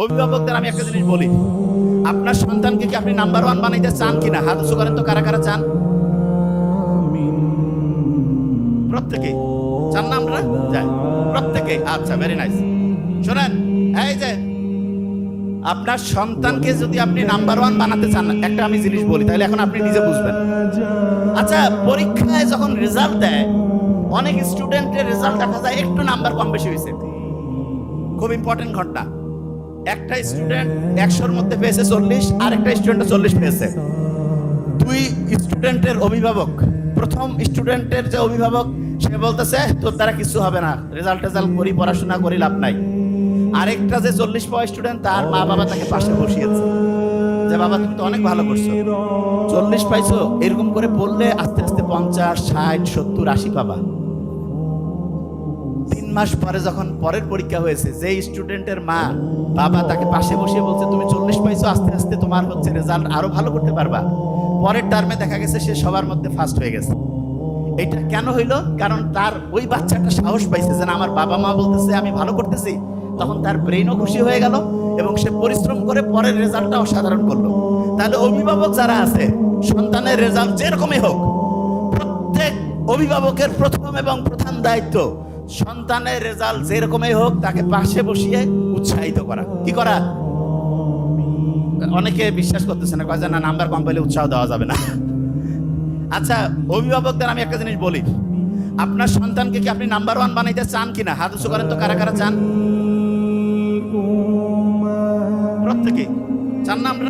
অভিভাবকদের আমি একটা জিনিস বলি, আপনার সন্তানকে কি আপনি নাম্বার ওয়ান বানাইতে চান কিনা? হাত উঁচু করেন তো, কারা কারা চান? প্রত্যেকে চান না? আমরা যাই প্রত্যেকে। আচ্ছা, ভেরি নাইস। শোনেন, এই যে আপনার সন্তানকে যদি আপনি নাম্বার ওয়ান বানাতে চান, একটা আমি জিনিস বলি, তাহলে এখন আপনি নিজে বুঝবেন। আচ্ছা, পরীক্ষায় যখন রেজাল্ট দেয়, অনেক স্টুডেন্টের রেজাল্ট দেখা যায় একটু নাম্বার কম বেশি হয়েছে। খুব ইম্পর্টেন্ট ঘটনা, একটা স্টুডেন্ট 100-র মধ্যে পেয়েছে 40, আর একটা স্টুডেন্ট 40 পেয়েছে। দুই স্টুডেন্টের অভিভাবক, প্রথম স্টুডেন্টের যে অভিভাবক, সে বলতেছে তোর দ্বারা কিছু হবে না, রেজাল্ট করি, পড়াশোনা করি, লাভ নাই। আরেকটা যে 40 পাওয়া স্টুডেন্ট, তার মা বাবা তাকে পাশে বসিয়েছে যে বাবা তুমি তো অনেক ভালো করছো, 40 পাইছো, এরকম করে বললে আস্তে আস্তে 50, 60, 70, 80 পাবা। 3 মাস পরে যখন পরের পরীক্ষা হয়েছে, যে স্টুডেন্টের মা বাবা তাকে পাশে বসিয়ে বলছে তুমি 40 পাইছো, আস্তে আস্তে তোমার হচ্ছে রেজাল্ট আরো ভালো করতে পারবা, পরের টার্মে দেখা গেছে সে সবার মধ্যে ফার্স্ট হয়ে গেছে। এটা কেন হইলো? কারণ তার ওই বাচ্চাটা সাহস পাইছে যে না, আমার বাবা মা বলতেছে আমি ভালো করতেছি, তখন তার ব্রেইনও খুশি হয়ে গেল এবং সে পরিশ্রম করে পরের রেজাল্টটা অসাধারণ করলো। তাহলে অভিভাবক যারা আছে, সন্তানের রেজাল্ট যেরকমই হোক, প্রত্যেক অভিভাবকের প্রথম এবং প্রধান দায়িত্ব সন্তানের রেজাল্ট যেরকমই হোক তাকে পাশে বসিয়ে উৎসাহিত করা। কি করা? অনেকে বিশ্বাস করতেছে না, কয় না নাম্বার কম পেলে উৎসাহ দেওয়া যাবে না। আচ্ছা, অভিভাবকদের আমি একটা জিনিস বলি, আপনার সন্তানকে কি আপনি নাম্বার ওয়ান বানাইতে চান কিনা? হাত উঁচু করেন তো, কারা কারা চান? প্রত্যেকে চান না? আমরা